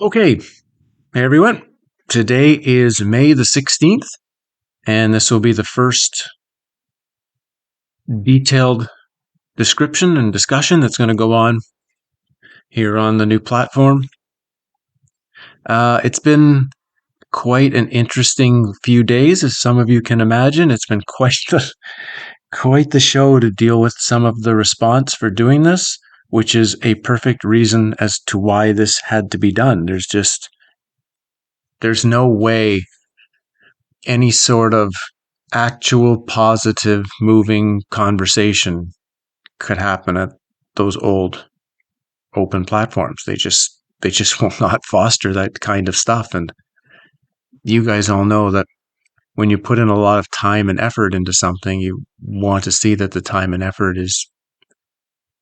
Okay, hey everyone. Today is May the 16th, and this will be the first detailed description and discussion that's going to go on here on the new platform. It's been quite an interesting few days, as some of you can imagine. It's been quite the show to deal with some of the response for doing this, which is a perfect reason as to why this had to be done. There's no way any sort of actual positive moving conversation could happen at those old open platforms. They just will not foster that kind of stuff. And you guys all know that when you put in a lot of time and effort into something, you want to see that the time and effort is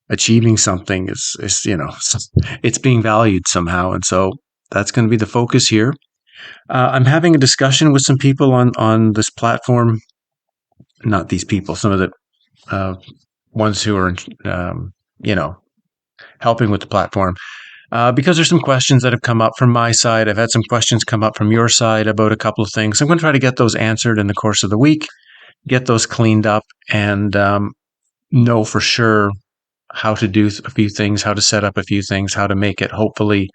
achieving something, is it's being valued somehow. And so that's going to be the focus here. I'm having a discussion with some people on this platform. Not these people, some of the ones who are, helping with the platform. Because there's some questions that have come up from my side. I've had some questions come up from your side about a couple of things. I'm going to try to get those answered in the course of the week, get those cleaned up, and know for sure how to do a few things, how to set up a few things, how to make it hopefully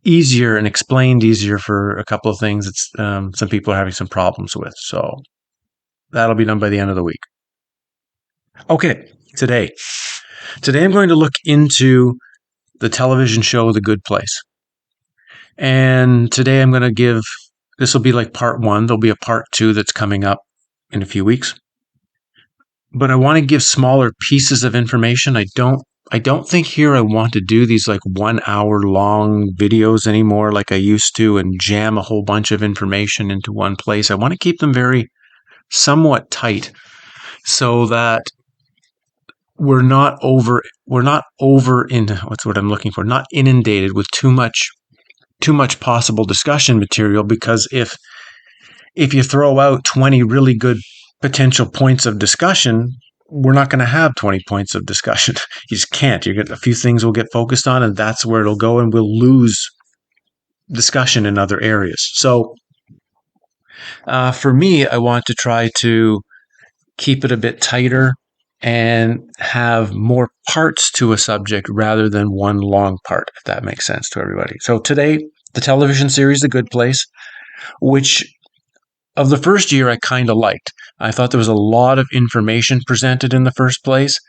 easier and explained easier for a couple of things that some people are having some problems with. So that'll be done by the end of the week. Okay, today I'm going to look into the television show The Good Place. And today I'm going to this will be like part one. There'll be a part two that's coming up in a few weeks. But I want to give smaller pieces of information. I don't think here I want to do these like 1 hour long videos anymore like I used to and jam a whole bunch of information into one place. I want to keep them somewhat tight so that we're not not inundated with too much possible discussion material, because if you throw out 20 really good potential points of discussion, we're not going to have 20 points of discussion. You just can't. You get a few things we'll get focused on, and that's where it'll go, and we'll lose discussion in other areas. So for me, I want to try to keep it a bit tighter and have more parts to a subject rather than one long part, if that makes sense to everybody. So today, the television series The Good Place, which of the first year I kind of liked. I thought there was a lot of information presented in the first place,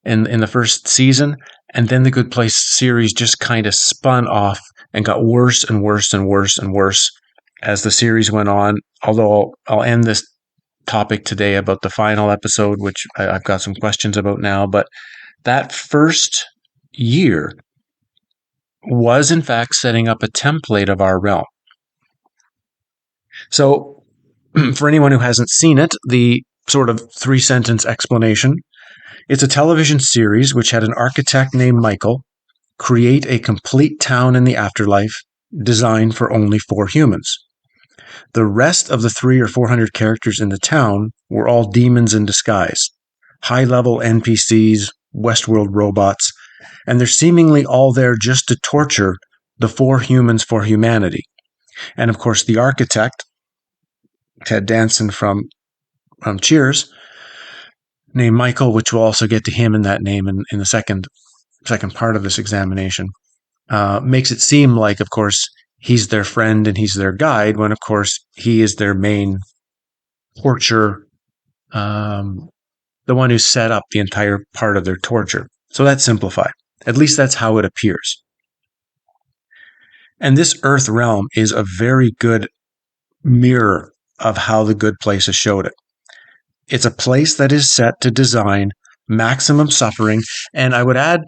in the first season, and then The Good Place series just kind of spun off and got worse and worse and worse and worse as the series went on, although I'll end this topic today about the final episode, which I've got some questions about now. But that first year was in fact setting up a template of our realm. So for anyone who hasn't seen it, the sort of 3-sentence explanation: it's a television series which had an architect named Michael create a complete town in the afterlife designed for only 4 humans. The rest of the 300 or 400 characters in the town were all demons in disguise, high-level NPCs, Westworld robots, and they're seemingly all there just to torture the 4 humans for humanity. And of course, the architect, Ted Danson from Cheers, named Michael, which we'll also get to him in that name in the second part of this examination, makes it seem like, of course, he's their friend and he's their guide, when, of course, he is their main torture, the one who set up the entire part of their torture. So that's simplified. At least that's how it appears. And this Earth realm is a very good mirror of how The Good Place has showed it. It's a place that is set to design maximum suffering, and I would add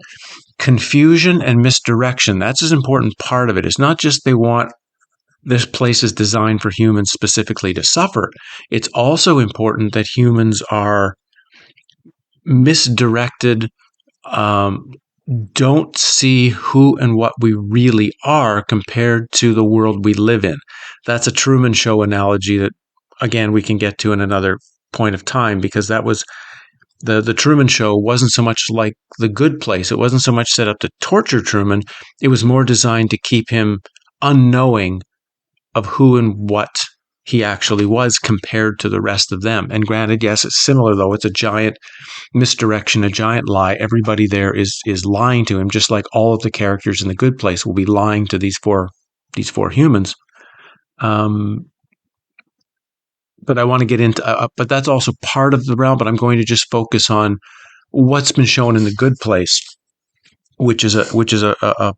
confusion and misdirection. That's an important part of it. It's not just they want this place is designed for humans specifically to suffer. It's also important that humans are misdirected, don't see who and what we really are compared to the world we live in. That's a Truman Show analogy that, again, we can get to in another point of time, because that was the Truman Show wasn't so much like The Good Place. It wasn't so much set up to torture Truman. It was more designed to keep him unknowing of who and what he actually was compared to the rest of them. And granted, yes, it's similar, though. It's a giant misdirection, a giant lie. Everybody there is lying to him, just like all of the characters in The Good Place will be lying to these four humans. But I want to get into, but that's also part of the realm. But I'm going to just focus on what's been shown in The Good Place, which is a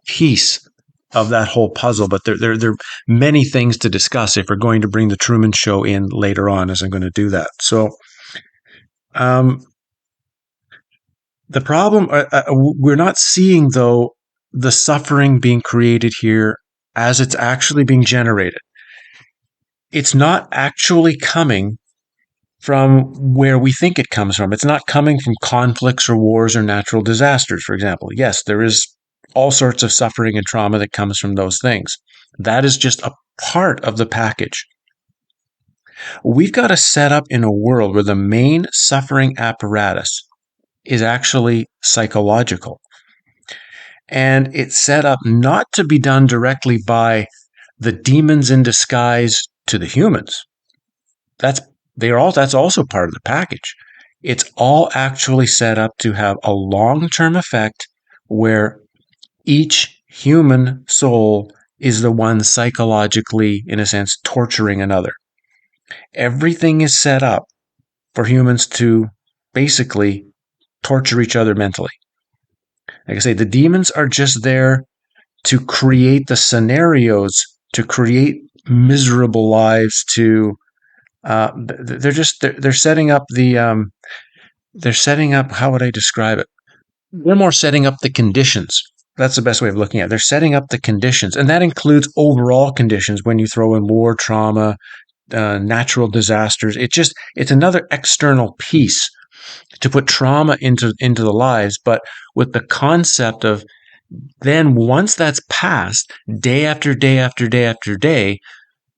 piece of that whole puzzle. But there are many things to discuss if we're going to bring the Truman Show in later on, as I'm going to do that. So, the problem, we're not seeing, though, the suffering being created here as it's actually being generated. It's not actually coming from where we think it comes from. It's not coming from conflicts or wars or natural disasters, for example. Yes, there is all sorts of suffering and trauma that comes from those things. That is just a part of the package. We've got to set up in a world where the main suffering apparatus is actually psychological. And it's set up not to be done directly by the demons in disguise to the humans. That's also part of the package. It's all actually set up to have a long-term effect where each human soul is the one psychologically, in a sense, torturing another. Everything is set up for humans to basically torture each other mentally. Like I say, the demons are just there to create the scenarios, to create miserable lives, to they're setting up how would I describe it? They're more setting up the conditions. That's the best way of looking at it. They're setting up the conditions, and that includes overall conditions when you throw in war, trauma, natural disasters. It's another external piece to put trauma into the lives, but with the concept of then once that's passed, day after day after day after day,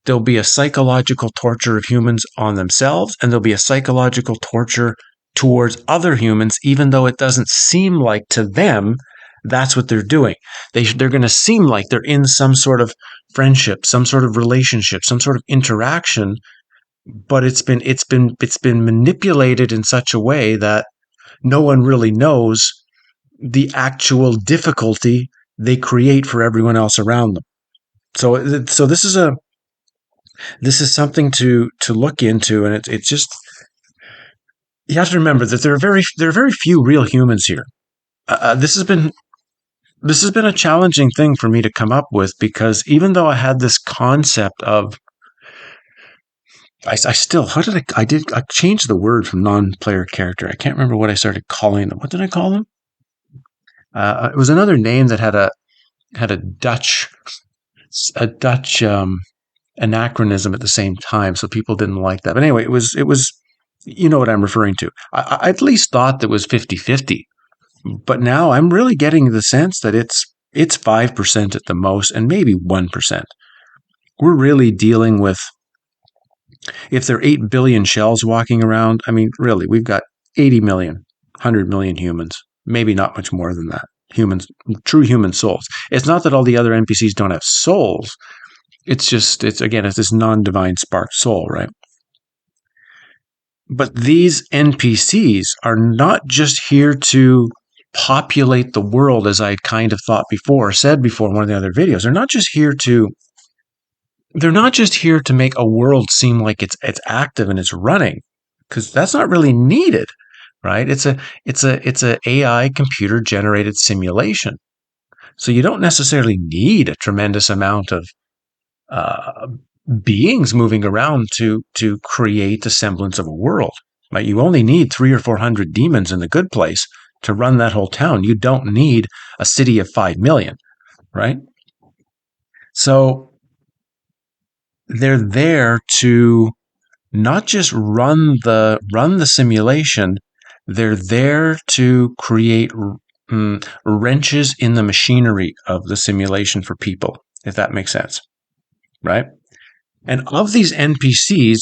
there'll be a psychological torture of humans on themselves, and there'll be a psychological torture towards other humans, even though it doesn't seem like to them that's what they're doing. They're going to seem like they're in some sort of friendship, some sort of relationship, some sort of interaction, but it's been manipulated in such a way that no one really knows the actual difficulty they create for everyone else around them. So this is something to look into, and it's just, you have to remember that there are very few real humans here. This has been a challenging thing for me to come up with, because even though I had this concept of, I changed the word from non-player character. I can't remember what I started calling them. What did I call them? It was another name that had a Dutch anachronism at the same time, so people didn't like that. But anyway, it was you know what I'm referring to. I at least thought that was 50-50, but now I'm really getting the sense that it's 5% at the most, and maybe 1%. We're really dealing with, if there are 8 billion shells walking around, I mean, really, we've got 80 million, 100 million humans, maybe not much more than that. Humans, true human souls. It's not that all the other NPCs don't have souls. It's this non-divine spark soul, right? But these NPCs are not just here to populate the world, as I kind of said before in one of the other videos. They're not just here to make a world seem like it's active and it's running, because that's not really needed, right? It's a AI computer generated simulation. So you don't necessarily need a tremendous amount of beings moving around to create a semblance of a world, right? You only need 300 or 400 demons in The Good Place to run that whole town. You don't need a city of 5 million, right? So they're there to not just run the simulation. They're there to create wrenches in the machinery of the simulation for people, if that makes sense, right? And of these NPCs,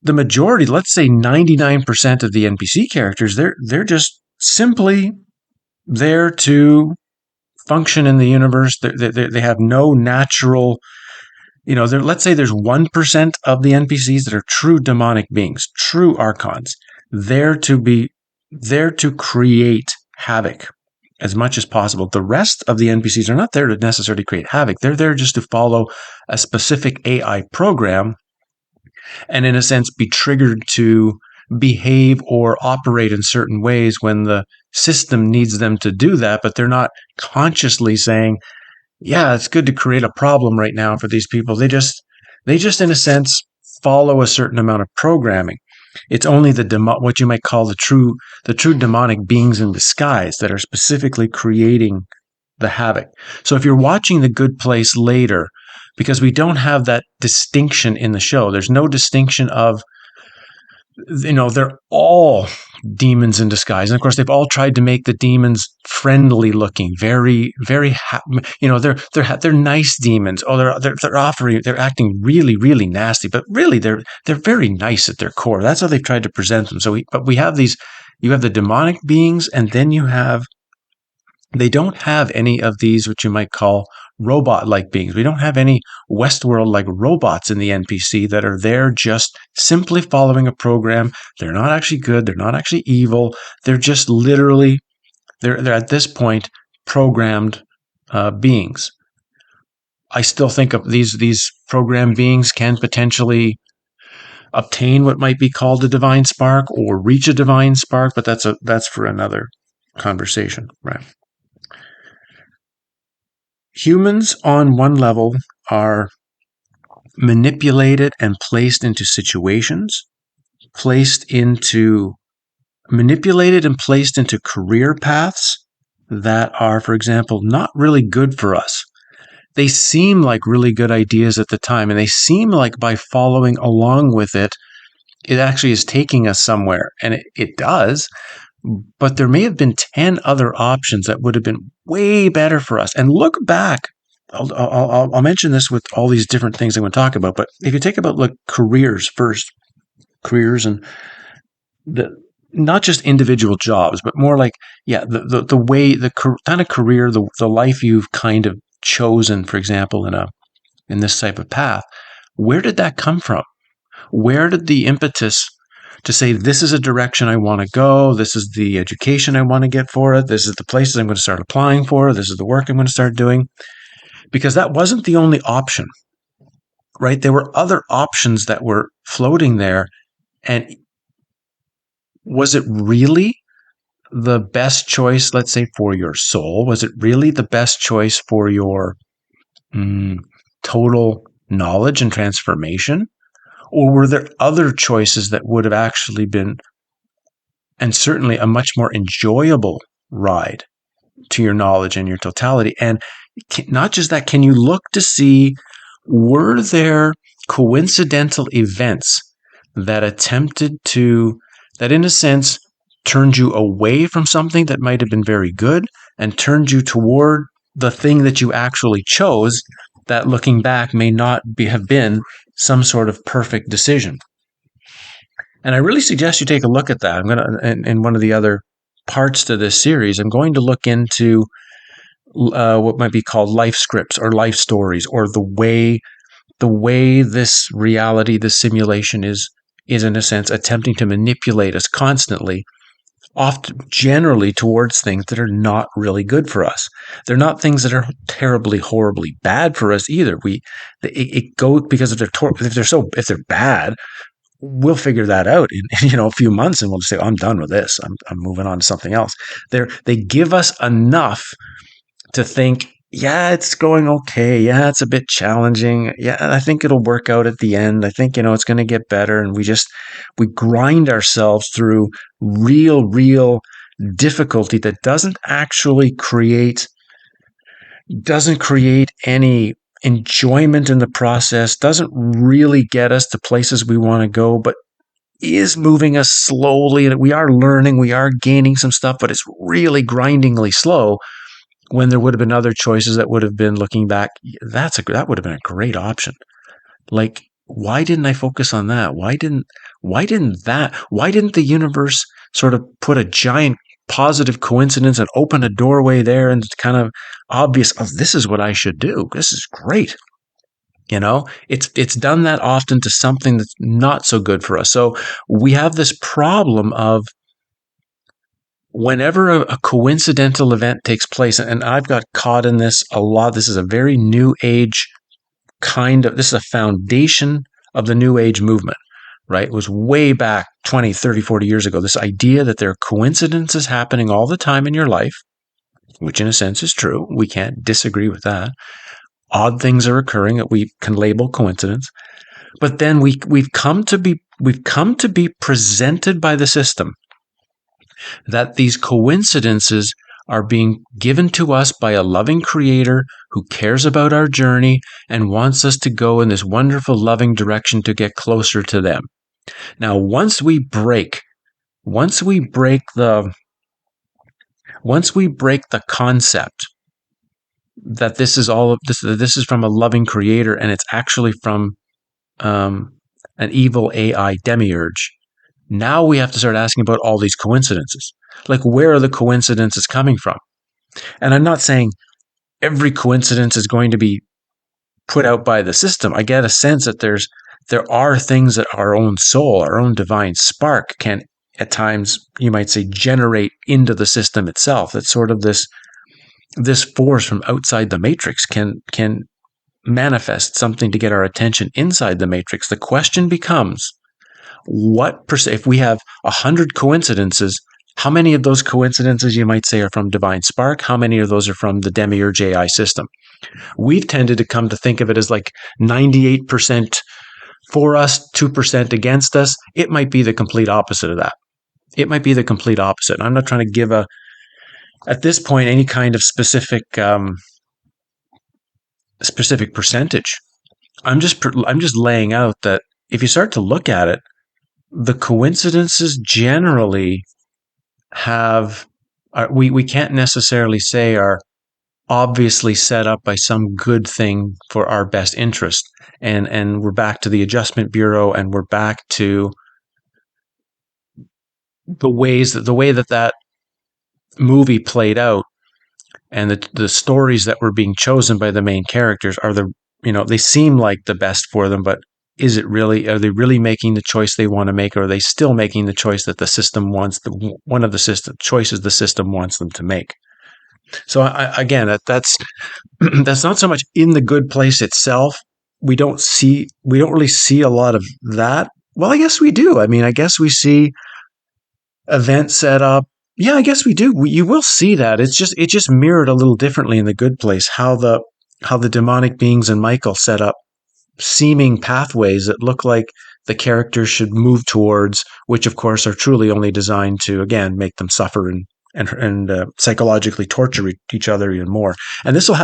the majority, let's say 99% of the NPC characters, they're just simply there to function in the universe. They have no natural, let's say there's 1% of the NPCs that are true demonic beings, true archons, there to create havoc as much as possible. The rest of the NPCs are not there to necessarily create havoc. They're there just to follow a specific AI program and, in a sense, be triggered to behave or operate in certain ways when the system needs them to do that, but they're not consciously saying, yeah, it's good to create a problem right now for these people. They just in a sense follow a certain amount of programming. It's only what you might call the true demonic beings in disguise that are specifically creating the havoc. So if you're watching The Good Place later, because we don't have that distinction in the show, there's no distinction of, they're all demons in disguise. And of course, they've all tried to make the demons friendly looking, very, very, they're nice demons. Oh, they're acting really, really nasty, but really they're very nice at their core. That's how they've tried to present them. But we have you have the demonic beings, and then they don't have any of these, what you might call robot-like beings. We don't have any Westworld-like robots in the NPC that are there just simply following a program. They're not actually good. They're not actually evil. They're just literally, they're at this point programmed beings. I still think of these programmed beings can potentially obtain what might be called a divine spark or reach a divine spark, but that's for another conversation, right? Humans on one level are manipulated and placed into situations, manipulated and placed into career paths that are, for example, not really good for us. They seem like really good ideas at the time, and they seem like by following along with it, it actually is taking us somewhere, and it does. But there may have been 10 other options that would have been way better for us. And look back, I'll mention this with all these different things I'm going to talk about, but if you take about careers first, careers and not just individual jobs, but more like, the way, the kind of career, the life you've kind of chosen, for example, in this type of path, where did that come from? Where did the impetus to say, this is a direction I want to go, this is the education I want to get for it, this is the places I'm going to start applying for, this is the work I'm going to start doing? Because that wasn't the only option, right? There were other options that were floating there. And was it really the best choice, let's say, for your soul? Was it really the best choice for your total knowledge and transformation? Or were there other choices that would have actually been, and certainly a much more enjoyable ride to your knowledge and your totality? And not just that, can you look to see, were there coincidental events that that in a sense turned you away from something that might have been very good and turned you toward the thing that you actually chose, that looking back may not have been some sort of perfect decision? And I really suggest you take a look at that. I'm going to, in one of the other parts to this series, I'm going to look into what might be called life scripts or life stories, or the way this reality, this simulation is in a sense attempting to manipulate us constantly, often generally towards things that are not really good for us. They're not things that are terribly, horribly bad for us either. It goes, because if they're bad, we'll figure that out in a few months, and we'll just say, oh, I'm done with this. I'm moving on to something else. They give us enough to think, yeah, it's going okay. Yeah, it's a bit challenging. Yeah, I think it'll work out at the end. I think, it's going to get better. And we grind ourselves through real difficulty that doesn't actually create any enjoyment in the process, doesn't really get us to places we want to go, but is moving us slowly. And we are learning, we are gaining some stuff, but it's really grindingly slow, when there would have been other choices that would have been, looking back, that would have been a great option. Like, why didn't I focus on that? Why didn't the universe sort of put a giant positive coincidence and open a doorway there, and it's kind of obvious, oh, this is what I should do. This is great. It's done that often to something that's not so good for us. So we have this problem of whenever a coincidental event takes place, and I've got caught in this a lot. This is a very new age this is a foundation of the new age movement, right? It was way back 20, 30, 40 years ago. This idea that there are coincidences happening all the time in your life, which in a sense is true. We can't disagree with that. Odd things are occurring that we can label coincidence. But then we've come to be presented by the system that these coincidences are being given to us by a loving creator who cares about our journey and wants us to go in this wonderful, loving direction to get closer to them. Now, once we break the concept that this is from a loving creator and it's actually from an evil AI demiurge, now we have to start asking about all these coincidences. Like, where are the coincidences coming from? And I'm not saying every coincidence is going to be put out by the system. I get a sense that there are things that our own soul, our own divine spark can, at times, you might say, generate into the system itself. That sort of this force from outside the matrix can manifest something to get our attention inside the matrix. The question becomes, if we have 100 coincidences, how many of those coincidences you might say are from divine spark? How many of those are from the demiurge AI system? We've tended to come to think of it as like 98% for us, 2% against us. It might be the complete opposite of that. It might be the complete opposite. I'm not trying to give at this point, any kind of specific percentage. I'm just laying out that if you start to look at it, the coincidences generally we can't necessarily say are obviously set up by some good thing for our best interest. And we're back to the Adjustment Bureau, and we're back to the way that movie played out, and the stories that were being chosen by the main characters are they seem like the best for them, but are they really making the choice they want to make, or are they still making the choice that the system wants, one of the system choices the system wants them to make? So again, that's that's not so much in the good place itself. We don't really see a lot of that. Well, I guess we do. I mean, I guess we see event set up. Yeah, I guess we do. You will see that. It's just mirrored a little differently in the good place, how the demonic beings in Michael set up seeming pathways that look like the characters should move towards, which of course are truly only designed to, again, make them suffer and psychologically torture each other even more. And this will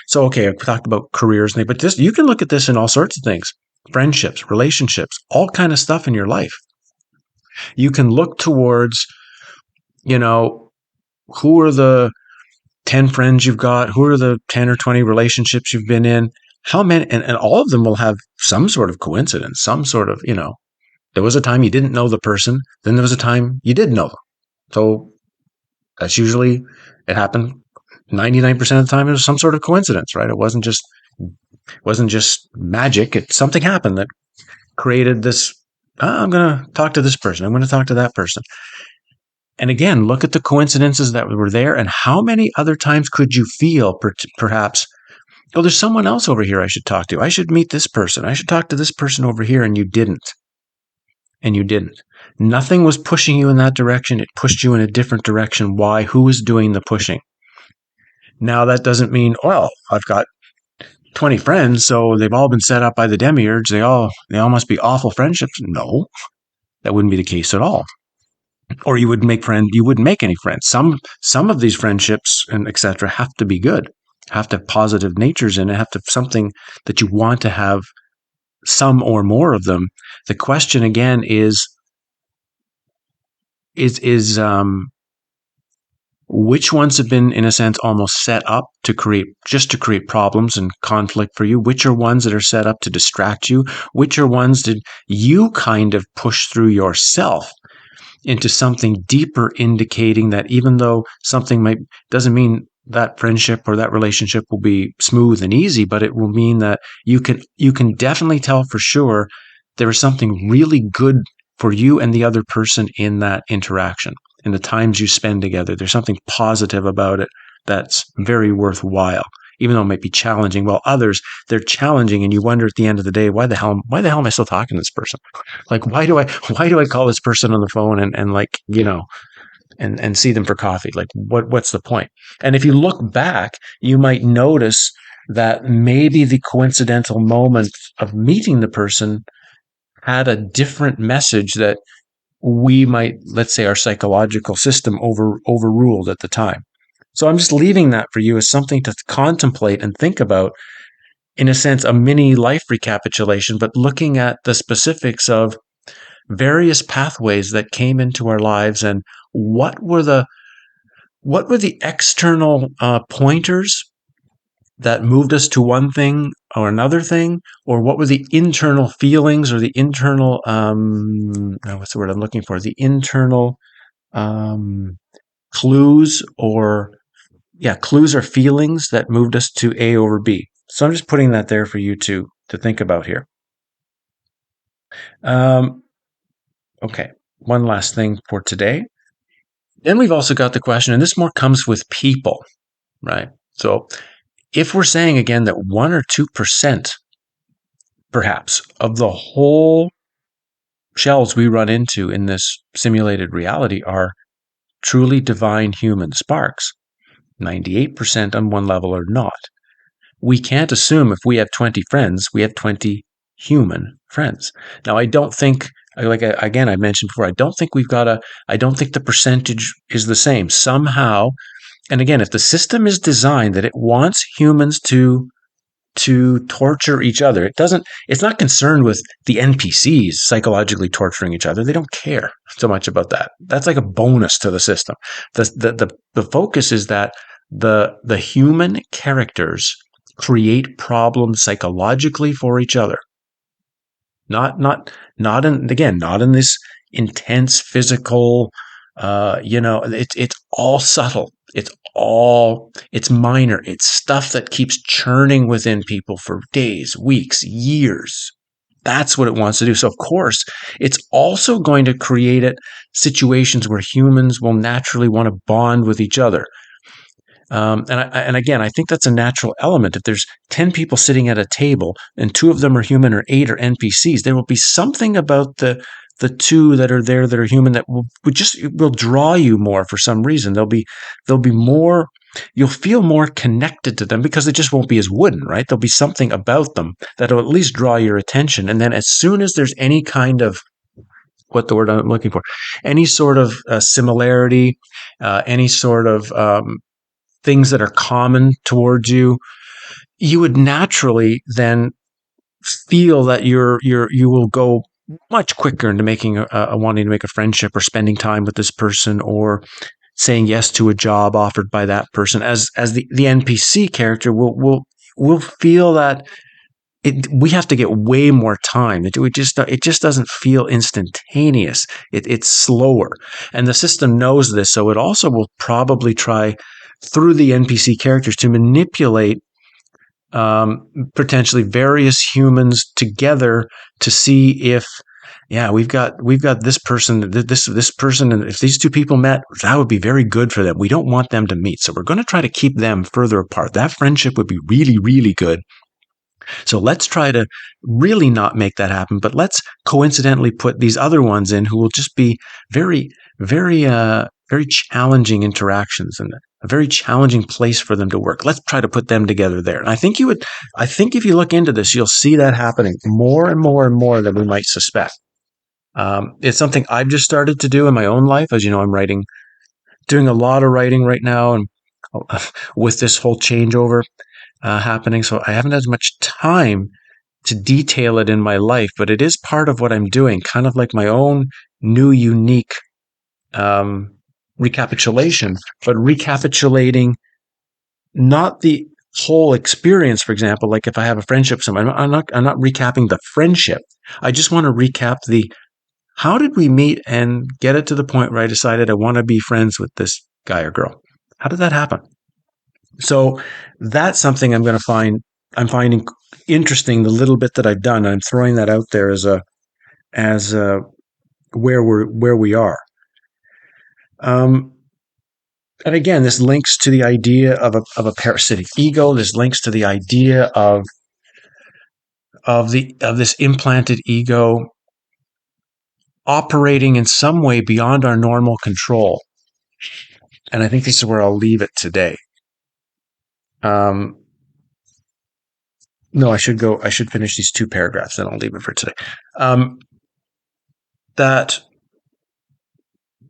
so okay, I've talked about careers, but you can look at this in all sorts of things: friendships, relationships, all kind of stuff in your life. You can look towards, who are the 10 friends you've got, who are the 10 or 20 relationships you've been in, how many, and all of them will have some sort of coincidence, some sort of, there was a time you didn't know the person, then there was a time you did know them. So that's usually, it happened 99% of the time. It was some sort of coincidence, right? It wasn't just magic. Something happened that created this, I'm going to talk to this person, I'm going to talk to that person. And again, look at the coincidences that were there, and how many other times could you feel perhaps, oh, there's someone else over here I should talk to. I should meet this person. I should talk to this person over here. And you didn't. Nothing was pushing you in that direction. It pushed you in a different direction. Why? Who was doing the pushing? Now, that doesn't mean, well, I've got 20 friends, so they've all been set up by the demiurge. They all must be awful friendships. No, that wouldn't be the case at all. Or you wouldn't make any friends. Some of these friendships and etc. have to be good, have to have positive natures in it, have to have something that you want to have some or more of them. The question again is which ones have been, in a sense, almost set up to create problems and conflict for you? Which are ones that are set up to distract you? Which are ones did you kind of push through yourself? into something deeper, indicating that even though something doesn't mean that friendship or that relationship will be smooth and easy, but it will mean that you can definitely tell for sure there is something really good for you and the other person in that interaction, in the times you spend together. There's something positive about it that's very worthwhile, even though it might be challenging. While others, they're challenging, and you wonder at the end of the day, why the hell am I still talking to this person? Like, why do I call this person on the phone and like, and see them for coffee? Like, what's the point? And if you look back, you might notice that maybe the coincidental moment of meeting the person had a different message that we might, let's say, our psychological system overruled at the time. So I'm just leaving that for you as something to contemplate and think about, in a sense, a mini life recapitulation, but looking at the specifics of various pathways that came into our lives, and what were the external pointers that moved us to one thing or another thing, or what were the internal feelings or the internal what's the word I'm looking for? The internal um, clues or clues or feelings that moved us to A over B. So I'm just putting that there for you to think about here. Um, okay, one last thing for today. Then we've also got the question, and this more comes with people, right? So if we're saying again that 1 or 2% perhaps of the whole shells we run into in this simulated reality are truly divine human sparks, 98% on one level are not. We can't assume if we have 20 friends, we have 20 human friends. Now, I don't think, again, I mentioned before, I don't think the percentage is the same. Somehow, and again, if the system is designed that it wants humans to torture each other, it's not concerned with the NPCs psychologically torturing each other. They don't care so much about that. That's like a bonus to the system. The focus is that the human characters create problems psychologically for each other. Not in this intense physical, it's all subtle. It's minor. It's stuff that keeps churning within people for days, weeks, years. That's what it wants to do. So of course, it's also going to create situations where humans will naturally want to bond with each other. And again, I think that's a natural element. If there's 10 people sitting at a table and 2 of them are human or 8 are NPCs, there will be something about the 2 that are there that are human that will draw you more for some reason. There'll be more. You'll feel more connected to them because they just won't be as wooden, right? There'll be something about them that'll at least draw your attention. And then as soon as there's any kind of, what the word I'm looking for, any sort of similarity, any sort of things that are common towards you, you would naturally then feel that you will go much quicker into making wanting to make a friendship or spending time with this person or saying yes to a job offered by that person. As the NPC character will feel that we have to get way more time. It just doesn't feel instantaneous. It's slower, and the system knows this, so it also will probably try through the NPC characters to manipulate potentially various humans together to see if, we've got this person, this person, and if these 2 people met, that would be very good for them. We don't want them to meet, so we're going to try to keep them further apart. That friendship would be really, really good. So let's try to really not make that happen, but let's coincidentally put these other ones in who will just be very, very, very challenging interactions and a very challenging place for them to work. Let's try to put them together there. And I think if you look into this, you'll see that happening more and more and more than we might suspect. It's something I've just started to do in my own life. As you know, I'm doing a lot of writing right now, and with this whole changeover happening. So I haven't had as much time to detail it in my life, but it is part of what I'm doing, kind of like my own new, unique recapitulation, but recapitulating not the whole experience. For example, like if I have a friendship with someone, I'm not recapping the friendship. I just want to recap How did we meet and get it to the point where I decided I want to be friends with this guy or girl? How did that happen? So that's something I'm finding interesting, the little bit that I've done. I'm throwing that out there as a where we are. Um, and again, this links to the idea of a parasitic ego. This links to the idea of this implanted ego operating in some way beyond our normal control. And I think this is where I'll leave it today. No, I should go. I should finish these 2 paragraphs, and I'll leave it for today. That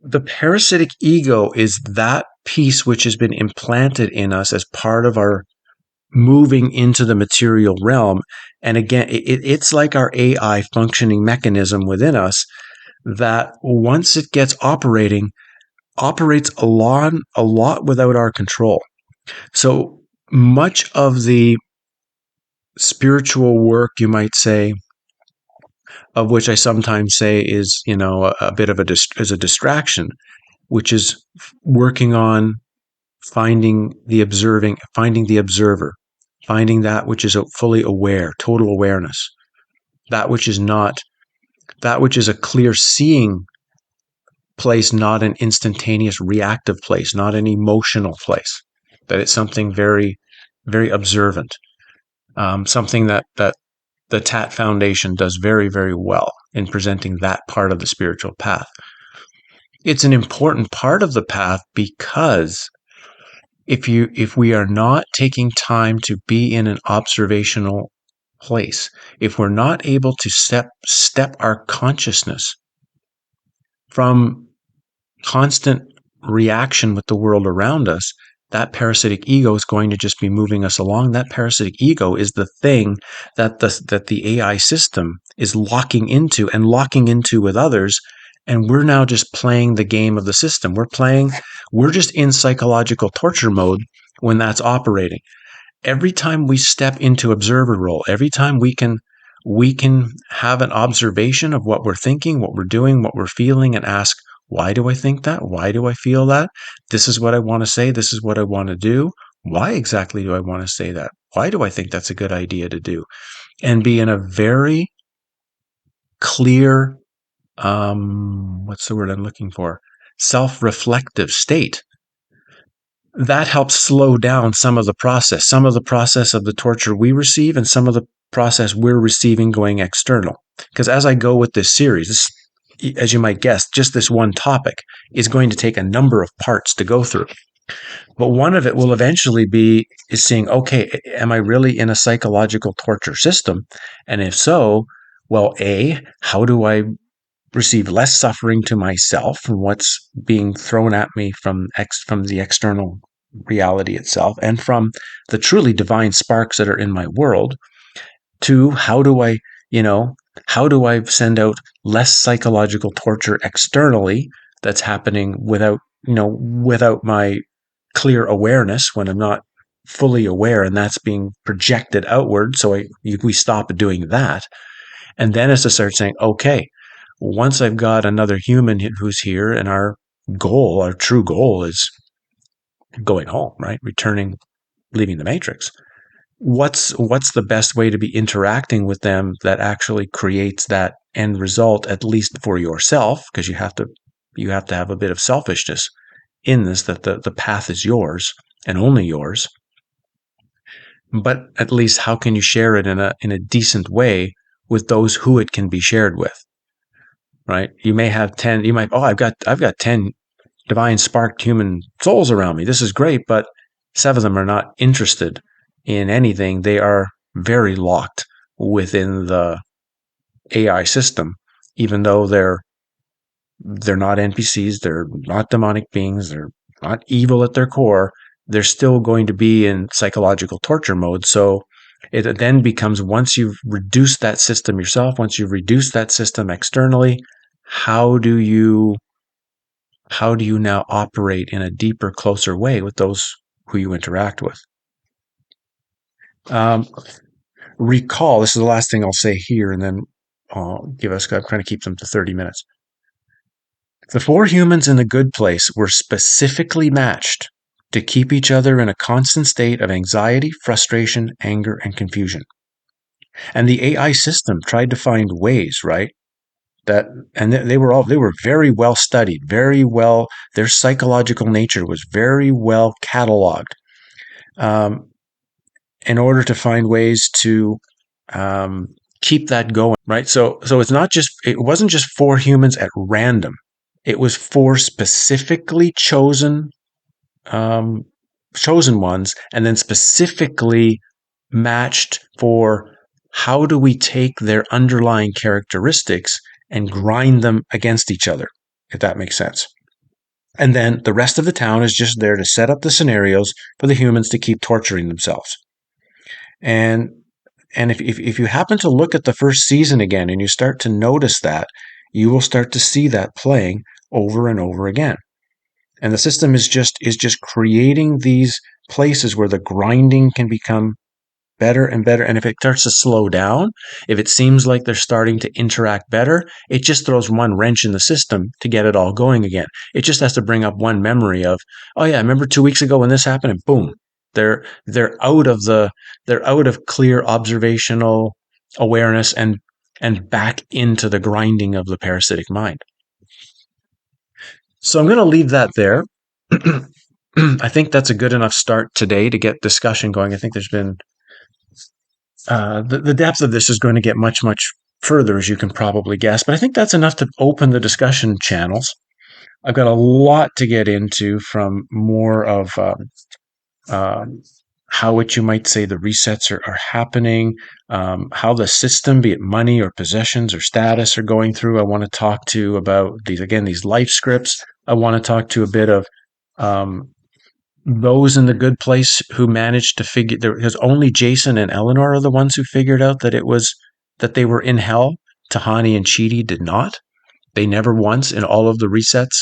the parasitic ego is that piece which has been implanted in us as part of our moving into the material realm. And again, it's like our AI functioning mechanism within us that once it gets operates a lot without our control. So much of the spiritual work, you might say, of which I sometimes say is, a bit of a distraction, which is working on finding the observer, finding that which is fully aware, total awareness, that which is not, that which is a clear seeing place, not an instantaneous reactive place, not an emotional place, that it's something very, very observant, something that the TAT Foundation does very, very well in presenting that part of the spiritual path. It's an important part of the path because if we are not taking time to be in an observational place, if we're not able to step our consciousness from constant reaction with the world around us, that parasitic ego is going to just be moving us along. That parasitic ego is the thing that the AI system is locking into with others. And we're now just playing the game of the system. We're just in psychological torture mode when that's operating. Every time we step into observer role, every time we can have an observation of what we're thinking, what we're doing, what we're feeling, and ask, why do I think that? Why do I feel that? This is what I want to say. This is what I want to do. Why exactly do I want to say that? Why do I think that's a good idea to do? And be in a very clear, what's the word I'm looking for? Self-reflective state. That helps slow down some of the process of the torture we receive, and some of the process we're receiving going external. Because as I go with this series, as you might guess, just this one topic is going to take a number of parts to go through. But one of it will eventually be is seeing, okay, am I really in a psychological torture system? And if so, well, how do I receive less suffering to myself from what's being thrown at me from the external reality itself and from the truly divine sparks that are in my world? To how do I send out less psychological torture externally that's happening without my clear awareness when I'm not fully aware, and that's being projected outward. So we stop doing that. And then it's to start saying, okay, once I've got another human who's here, and our true goal is going home, right? Returning, leaving the matrix. What's the best way to be interacting with them that actually creates that end result, at least for yourself? Because you have to have a bit of selfishness in this, that the path is yours and only yours. But at least how can you share it in a decent way with those who it can be shared with? Right? You may have 10, I've got 10 divine sparked human souls around me. This is great, but 7 of them are not interested in anything. They are very locked within the AI system, even though they're not NPCs, they're not demonic beings, they're not evil at their core. They're still going to be in psychological torture mode. So it then becomes, once you've reduced that system yourself, once you've reduced that system externally, how do you now operate in a deeper, closer way with those who you interact with? Recall, this is the last thing I'll say here, and then I'm trying to keep them to 30 minutes. The four humans in the good place were specifically matched to keep each other in a constant state of anxiety, frustration, anger, and confusion. And the AI system tried to find ways, right? That and they were very well studied, very well. Their psychological nature was very well cataloged, um, in order to find ways to um, keep that going, right? So it wasn't just four humans at random. It was four specifically um, chosen ones, and then specifically matched for how do we take their underlying characteristics and grind them against each other, if that makes sense. And then the rest of the town is just there to set up the scenarios for the humans to keep torturing themselves. And if you happen to look at the first season again and you start to notice that, you will start to see that playing over and over again. And the system is just creating these places where the grinding can become better and better. And if it starts to slow down, if it seems like they're starting to interact better, it just throws one wrench in the system to get it all going again. It just has to bring up one memory of, oh yeah, I remember 2 weeks ago when this happened, and boom, they're out of clear observational awareness and back into the grinding of the parasitic mind. So I'm going to leave that there. I think that's a good enough start today to get discussion going. I think there's been the depth of this is going to get much, much further, as you can probably guess. But I think that's enough to open the discussion channels. I've got a lot to get into, from more of how, what you might say, the resets are happening, how the system, be it money or possessions or status, are going through. I want to talk to about these life scripts. I want to talk to a bit of um, those in the good place who managed to figure, because only Jason and Eleanor are the ones who figured out that they were in hell. Tahani and Chidi did not. They never once in all of the resets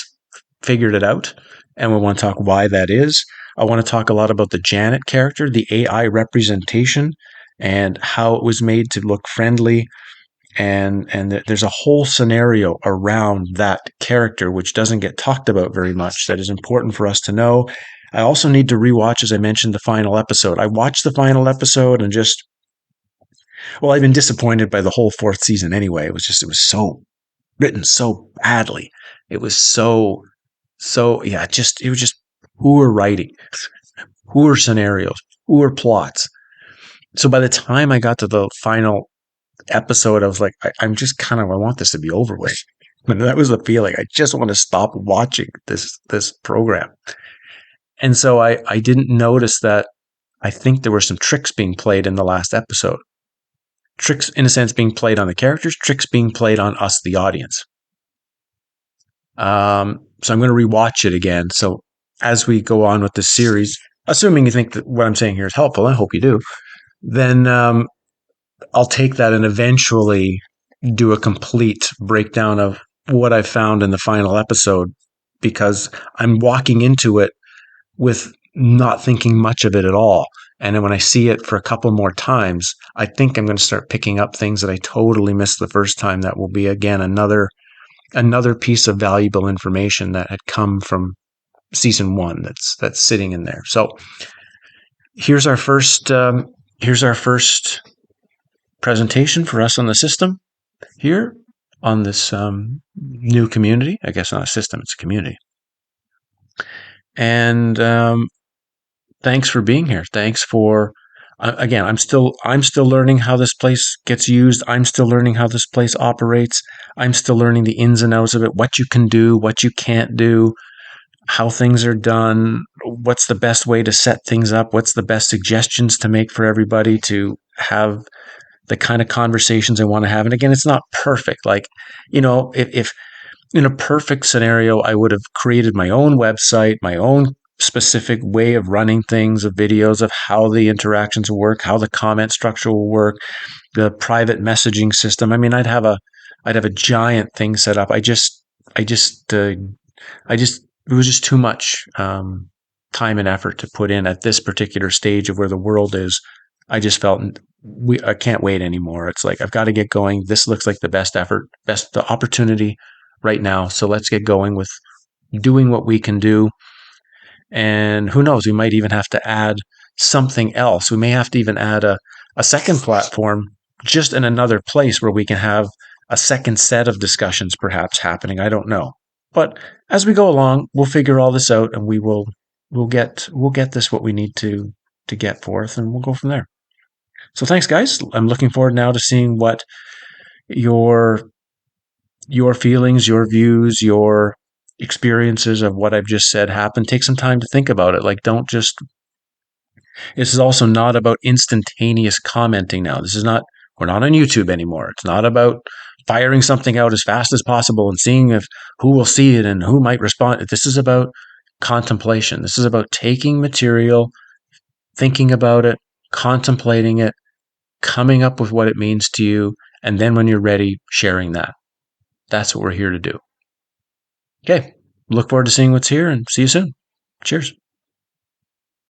figured it out. And we want to talk why that is. I want to talk a lot about the Janet character, the AI representation, and how it was made to look friendly. And there's a whole scenario around that character which doesn't get talked about very much, that is important for us to know. I also need to rewatch, as I mentioned, the final episode. I watched the final episode and I've been disappointed by the whole fourth season anyway. It was so written so badly. It was yeah, it was just poor writing, poor scenarios, poor plots. So by the time I got to the final episode, I was like, I want this to be over with. And that was the feeling. I just want to stop watching this program. And so I didn't notice that I think there were some tricks being played in the last episode. Tricks, in a sense, being played on the characters, tricks being played on us, the audience. So I'm going to rewatch it again. So as we go on with this series, assuming you think that what I'm saying here is helpful, I hope you do, then I'll take that and eventually do a complete breakdown of what I found in the final episode, because I'm walking into it with not thinking much of it at all. And then when I see it for a couple more times, I think I'm going to start picking up things that I totally missed the first time. That will be, again, another piece of valuable information that had come from season one that's sitting in there. So here's our first presentation for us on the system here on this new community. I guess not a system, it's a community. And thanks for being here. Thanks for again, I'm still learning how this place gets used. I'm still learning how this place operates. I'm still learning the ins and outs of it, what you can do, what you can't do, how things are done, what's the best way to set things up, what's the best suggestions to make for everybody to have the kind of conversations I want to have. And again, it's not perfect. Like, if in a perfect scenario, I would have created my own website, my own specific way of running things, of videos of how the interactions will work, how the comment structure will work, the private messaging system. I mean, I'd have a giant thing set up. It was just too much time and effort to put in at this particular stage of where the world is. I just felt I can't wait anymore. It's like, I've got to get going. This looks like the best effort, best the opportunity right now. So let's get going with doing what we can do. And who knows, we might even have to add something else. We may have to even add a second platform just in another place where we can have a second set of discussions perhaps happening. I don't know. But as we go along, we'll figure all this out, and we'll get this what we need to get forth, and we'll go from there. So thanks, guys. I'm looking forward now to seeing what your feelings, your views, your experiences of what I've just said happen. Take some time to think about it. Like, don't just, this is also not about instantaneous commenting now. This is not, we're not on YouTube anymore. It's not about firing something out as fast as possible and seeing if who will see it and who might respond. This is about contemplation. This is about taking material, thinking about it, contemplating it, coming up with what it means to you, and then when you're ready, sharing that. That's what we're here to do. Okay. Look forward to seeing what's here, and see you soon. Cheers.